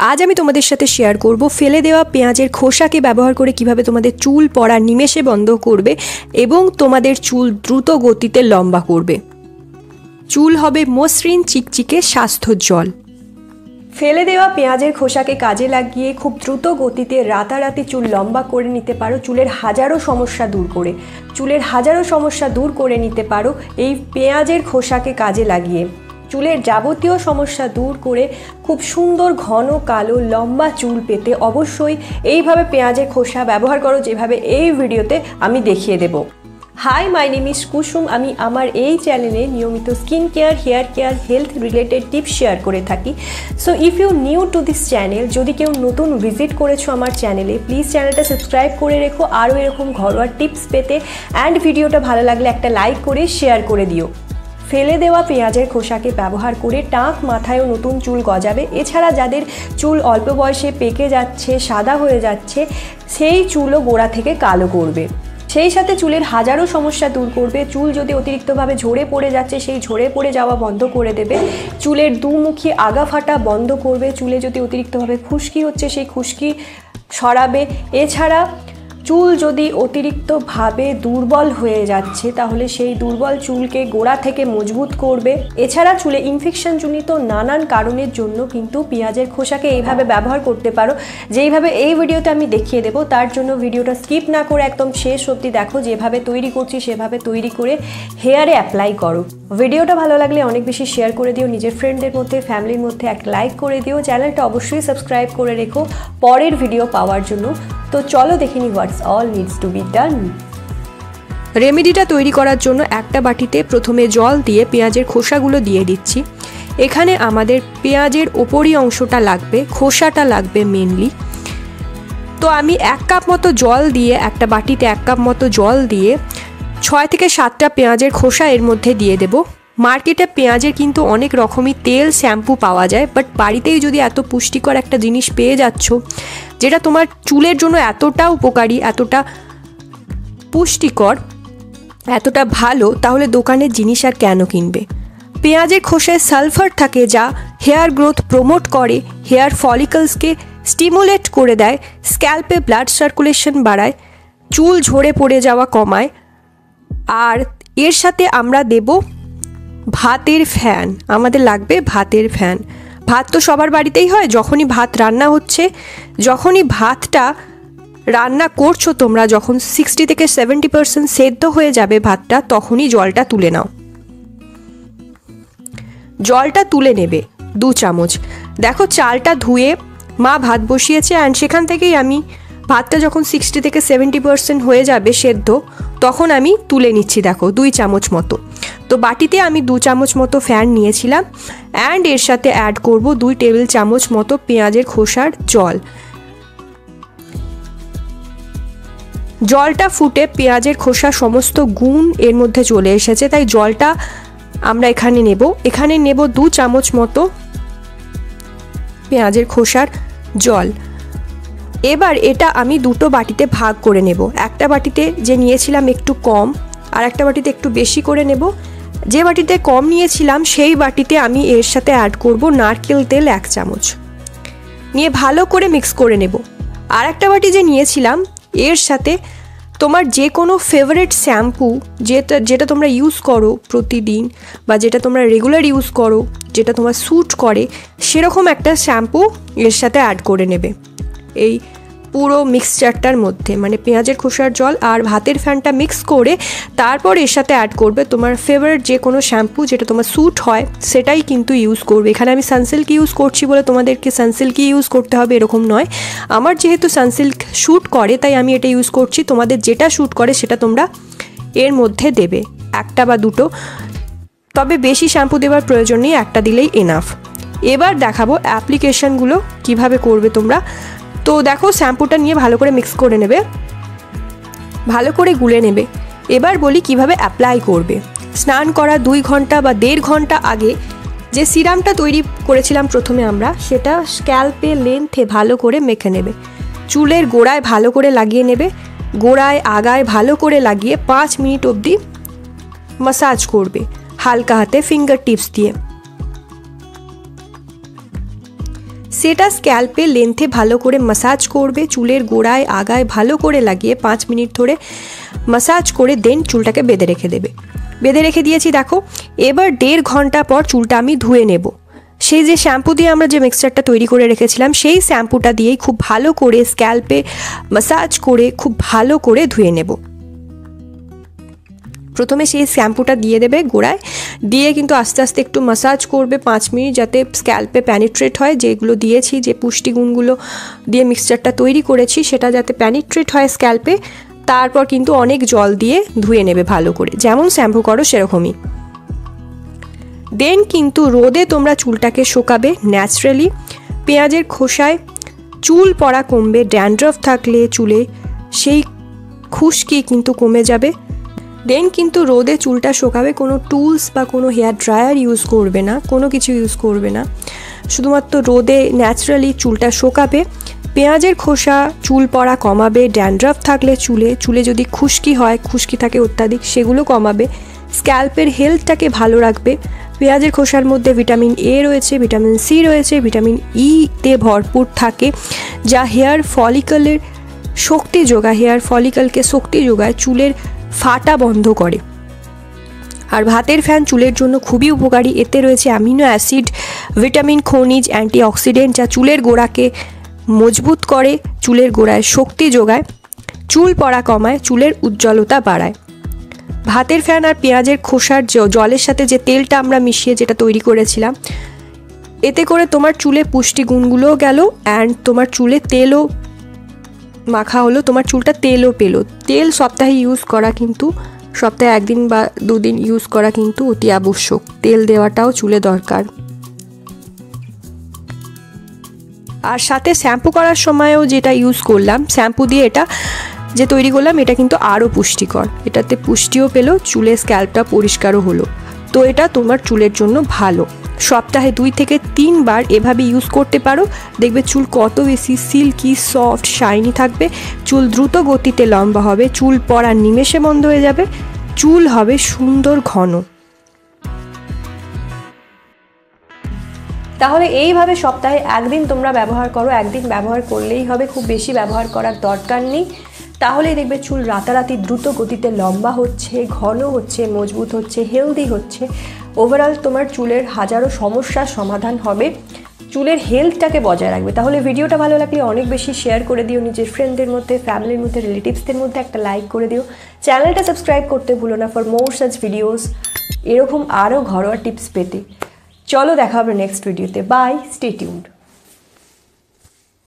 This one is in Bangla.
আজ আমি তোমাদের সাথে শেয়ার করব ফেলে দেওয়া পেঁয়াজের খোসাকে ব্যবহার করে কিভাবে তোমাদের চুল পড়া নিমেষে বন্ধ করবে এবং তোমাদের চুল দ্রুত গতিতে লম্বা করবে। চুল হবে মসৃণ চিকচিকে স্বাস্থ্যোজ্জ্বল। ফেলে দেওয়া পেঁয়াজের খোসাকে কাজে লাগিয়ে খুব দ্রুত গতিতে রাতারাতি চুল লম্বা করে নিতে পারো। চুলের হাজারো সমস্যা দূর করে নিতে পারো এই পেঁয়াজের খোসাকে কাজে লাগিয়ে। চুলের যাবতীয় সমস্যা দূর করে খুব সুন্দর ঘন কালো লম্বা চুল পেতে অবশ্যই এইভাবে পেঁয়াজের খোসা ব্যবহার করো, যেভাবে এই ভিডিওতে আমি দেখিয়ে দেব। Hi, my name is Kusum. আমি আমার এই চ্যানেলে নিয়মিত skin care, hair care, health related tips share করে থাকি। So if you new to this channel, যদি কেউ নতুন ভিজিট করেছো আমার চ্যানেলে, প্লিজ চ্যানেলটা সাবস্ক্রাইব করে রেখো আরও এরকম ঘরোয়া টিপস পেতে। অ্যান্ড ভিডিওটা ভালো লাগলে একটা লাইক করে শেয়ার করে দিও। ফেলে দেওয়া পেঁয়াজের খোসাকে ব্যবহার করে টাক মাথায়ও নতুন চুল গজাবে। এছাড়া যাদের চুল অল্প বয়সে পেকে যাচ্ছে, সাদা হয়ে যাচ্ছে, সেই চুলও গোড়া থেকে কালো করবে। সেই সাথে চুলের হাজারো সমস্যা দূর করবে। চুল যদি অতিরিক্তভাবে ঝরে পড়ে যাচ্ছে, সেই ঝরে পড়ে যাওয়া বন্ধ করে দেবে। চুলের দুমুখী আগা ফাটা বন্ধ করবে। চুলে যদি অতিরিক্তভাবে খুশকি হচ্ছে, সেই খুশকি সরাবে। এছাড়া চুল যদি অতিরিক্তভাবে দুর্বল হয়ে যাচ্ছে, তাহলে সেই দুর্বল চুলকে গোড়া থেকে মজবুত করবে। এছাড়া চুলে ইনফেকশনজনিত নানান কারণের জন্য কিন্তু পেঁয়াজের খোসাকে এইভাবে ব্যবহার করতে পারো, যেইভাবে এই ভিডিওতে আমি দেখিয়ে দেবো। তার জন্য ভিডিওটা স্কিপ না করে একদম শেষ অবধি দেখো। যেভাবে তৈরি করছি সেভাবে তৈরি করে হেয়ারে অ্যাপ্লাই করো। ভিডিওটা ভালো লাগলে অনেক বেশি শেয়ার করে দিও, নিজের ফ্রেন্ডদের মধ্যে, ফ্যামিলির মধ্যে একটা লাইক করে দিও। চ্যানেলটা অবশ্যই সাবস্ক্রাইব করে রেখো পরের ভিডিও পাওয়ার জন্য। তো চলো দেখে নি what's all needs to be done. রেমেডিটা তৈরি করার জন্য একটা বাটিতে প্রথমে জল দিয়ে পেঁয়াজের খোসাগুলো দিয়ে দিচ্ছি। এখানে আমাদের পেঁয়াজের ওপরই অংশটা লাগবে, খোসাটা লাগবে মেনলি। তো আমি 1 কাপ মতো জল দিয়ে, একটা বাটিতে 1 কাপ মতো জল দিয়ে 6 থেকে 7টা পেঁয়াজের খোসা এর মধ্যে দিয়ে দেব। মার্কেটে পেঁয়াজের কিন্তু অনেক রকমই তেল, শ্যাম্পু পাওয়া যায়, বাট বাড়িতেই যদি এত পুষ্টিকর একটা জিনিস পেয়ে যাচ্ছ, যেটা তোমার চুলের জন্য এতটা উপকারী, এতটা পুষ্টিকর, এতটা ভালো, তাহলে দোকানের জিনিস আর কেন কিনবে? পেঁয়াজের খোসায় সালফার থাকে, যা হেয়ার গ্রোথ প্রমোট করে, হেয়ার ফলিকলসকে স্টিমুলেট করে দেয়, স্ক্যাল্পে ব্লাড সার্কুলেশন বাড়ায়, চুল ঝরে পড়ে যাওয়া কমায়। আর এর সাথে আমরা দেব ভাতের ফ্যান। আমাদের লাগবে ভাতের ফ্যান। ভাত তো সবার বাড়িতেই হয়। যখনই ভাত রান্না হচ্ছে, যখনই ভাতটা রান্না করছো তোমরা, যখন 60 থেকে 70% সেদ্ধ হয়ে যাবে ভাতটা, তখনই জলটা তুলে নাও। জলটা তুলে নেবে 2 চামচ। দেখো চালটা ধুয়ে মা ভাত বসিয়েছে, অ্যান্ড সেখান থেকেই আমি ভাতটা যখন 60 থেকে 70% হয়ে যাবে সেদ্ধ, তখন আমি তুলে নিচ্ছি। দেখো 2 চামচ মতো। তো বাটিতে আমি 2 চামচ মতো ফ্যান নিয়েছিলাম, অ্যান্ড এর সাথে অ্যাড করব 2 টেবিল চামচ মতো পেঁয়াজের খোসার জল। জলটা ফুটে পেঁয়াজের খোসা সমস্ত গুণ এর মধ্যে চলে এসেছে, তাই জলটা আমরা এখানে নেব 2 চামচ মতো পেঁয়াজের খোসার জল। এবার এটা আমি 2টো বাটিতে ভাগ করে নেব। একটা বাটিতে যে নিয়েছিলাম একটু কম, আর একটা বাটিতে একটু বেশি করে নেব। যে বাটিতে কম নিয়েছিলাম সেই বাটিতে আমি এর সাথে অ্যাড করব নারকেল তেল 1 চামচ, নিয়ে ভালো করে মিক্স করে নেব। আর একটা বাটি যে নিয়েছিলাম, এর সাথে তোমার যে কোনো ফেভারিট শ্যাম্পু, যেটা তোমরা ইউজ করো প্রতিদিন, বা যেটা তোমরা রেগুলার ইউজ করো, যেটা তোমার স্যুট করে, সেরকম একটা শ্যাম্পু এর সাথে অ্যাড করে নেবে এই পুরো মিক্সচারটার মধ্যে। মানে পেঁয়াজের খোসার জল আর ভাতের ফ্যানটা মিক্স করে তারপর এর সাথে অ্যাড করবে তোমার ফেভারিট যে কোনো শ্যাম্পু, যেটা তোমার স্যুট হয়, সেটাই কিন্তু ইউজ করবে। এখানে আমি সানসিল্ক ইউজ করছি বলে তোমাদেরকে সানসিল্কই ইউজ করতে হবে এরকম নয়। আমার যেহেতু সানসিল্ক শ্যুট করে, তাই আমি এটা ইউজ করছি। তোমাদের যেটা শ্যুট করে সেটা তোমরা এর মধ্যে দেবে, 1টা বা 2টো। তবে বেশি শ্যাম্পু দেওয়ার প্রয়োজন নেই, 1টা দিলেই এনাফ। এবার দেখাবো অ্যাপ্লিকেশনগুলো কিভাবে করবে তোমরা। তো দেখো শ্যাম্পুটা নিয়ে ভালো করে মিক্স করে নেবে, ভালো করে গুলে নেবে। এবার বলি কিভাবে অ্যাপ্লাই করবে। স্নান করা 2 ঘন্টা বা 1.5 ঘন্টা আগে যে সিরামটা তৈরি করেছিলাম প্রথমে আমরা, সেটা স্ক্যাল্পে লেন্থে ভালো করে মেখে নেবে। চুলের গোড়ায় ভালো করে লাগিয়ে নেবে, গোড়ায় আগায় ভালো করে লাগিয়ে 5 মিনিট অবধি মাসাজ করবে হালকা হাতে ফিঙ্গার টিপস দিয়ে। সেটা স্ক্যাল্পে লেন্থে ভালো করে মাসাজ করবে, চুলের গোড়ায় আগায় ভালো করে লাগিয়ে 5 মিনিট ধরে মাসাজ করে দেন চুলটাকে বেঁধে রেখে দেবে। বেঁধে রেখে দিয়েছি দেখো। এবার 1.5 ঘন্টা পর চুলটা আমি ধুয়ে নেব। সেই যে শ্যাম্পু দিয়ে আমরা যে মিক্সচারটা তৈরি করে রেখেছিলাম সেই শ্যাম্পুটা দিয়েই খুব ভালো করে স্ক্যাল্পে মাসাজ করে খুব ভালো করে ধুয়ে নেব। প্রথমে সেই শ্যাম্পুটা দিয়ে দেবে গোড়ায়, দিয়ে কিন্তু আস্তে আস্তে একটু মাসাজ করবে 5 মিনিট, যাতে স্ক্যাল্পে প্যানিট্রেট হয়। যেগুলো দিয়েছি, যে পুষ্টিগুণগুলো দিয়ে মিক্সচারটা তৈরি করেছি সেটা যাতে প্যানিট্রেট হয় স্ক্যাল্পে। তারপর কিন্তু অনেক জল দিয়ে ধুয়ে নেবে ভালো করে, যেমন শ্যাম্পু করো সেরকমই। দেন কিন্তু রোদে তোমরা চুলটাকে শোকাবে ন্যাচারালি। পেঁয়াজের খোসায় চুল পড়া কমবে, ড্যান্ড্রফ থাকলে চুলে সেই খুশকি কিন্তু কমে যাবে। দেন কিন্তু রোদে চুলটা শোকাবে, কোনো টুলস বা কোনো হেয়ার ড্রায়ার ইউজ করবে না, কোনো কিছু ইউজ করবে না, শুধুমাত্র রোদে ন্যাচারালি চুলটা শোকাবে। পেঁয়াজের খোসা চুল পড়া কমাবে, ড্যান্ড্রফ থাকলে চুলে যদি খুশকি হয়, খুশকি থাকে অত্যাধিক, সেগুলো কমাবে। স্ক্যাল্পের হেলথটাকে ভালো রাখবে। পেঁয়াজের খোসার মধ্যে ভিটামিন এ রয়েছে, ভিটামিন সি রয়েছে, ভিটামিন ইতে ভরপুর থাকে, যা হেয়ার ফলিকলের শক্তি যোগায়, হেয়ার ফলিকলকে শক্তি যোগায়, চুলের ফাটা বন্ধ করে। আর ভাতের ফ্যান চুলের জন্য খুবই উপকারী। এতে রয়েছে অ্যামিনো অ্যাসিড, ভিটামিন, খনিজ, অ্যান্টিঅক্সিডেন্ট, যা চুলের গোড়াকে মজবুত করে, চুলের গোড়ায় শক্তি যোগায়, চুল পড়া কমায়, চুলের উজ্জ্বলতা বাড়ায়। ভাতের ফ্যান আর পেঁয়াজের খোসার জলের সাথে যে তেলটা আমরা মিশিয়ে যেটা তৈরি করেছিলাম, এতে করে তোমার চুলে পুষ্টিগুণগুলোও গেল অ্যান্ড তোমার চুলে তেলও মাখা হলো, তোমার চুলটা তেলও পেলো। তেল সপ্তাহে ইউজ করা কিন্তু, সপ্তাহে 1 দিন বা 2 দিন ইউজ করা কিন্তু অতি আবশ্যক। তেল দেওয়াটাও চুলে দরকার। আর সাথে শ্যাম্পু করার সময়ও যেটা ইউজ করলাম, শ্যাম্পু দিয়ে এটা যে তৈরি করলাম, এটা কিন্তু আরও পুষ্টিকর। এটাতে পুষ্টিও পেলো, চুলের স্ক্যাল্পটা পরিষ্কারও হলো। তো এটা তোমার চুলের জন্য ভালো। সপ্তাহে 2 থেকে 3 বার এভাবে ইউজ করতে পারো, দেখবে চুল কত বেশি সিল্কি, সফট, শাইনি থাকবে। চুল দ্রুত গতিতে লম্বা হবে, চুল পড়া নিমেষে বন্ধ হয়ে যাবে, চুল হবে সুন্দর ঘন। তাহলে এইভাবে সপ্তাহে 1 দিন তোমরা ব্যবহার করো। 1 দিন ব্যবহার করলেই হবে, খুব বেশি ব্যবহার করার দরকার নেই। তাহলেই দেখবে চুল রাতারাতি দ্রুত গতিতে লম্বা হচ্ছে, ঘন হচ্ছে, মজবুত হচ্ছে, হেলদি হচ্ছে। ওভারঅল তোমার চুলের হাজারো সমস্যার সমাধান হবে, চুলের হেলথটাকে বজায় রাখবে। তাহলে ভিডিওটা ভালো লাগলে অনেক বেশি শেয়ার করে দিও, নিজের ফ্রেন্ডদের মধ্যে, ফ্যামিলির মধ্যে, রিলেটিভসদের মধ্যে একটা লাইক করে দিও। চ্যানেলটা সাবস্ক্রাইব করতে ভুলো না ফর মোর সাচ ভিডিওস, এরকম আরও ঘরোয়া টিপস পেতে। চলো দেখা হবে নেক্সট ভিডিওতে। Bye, stay tuned.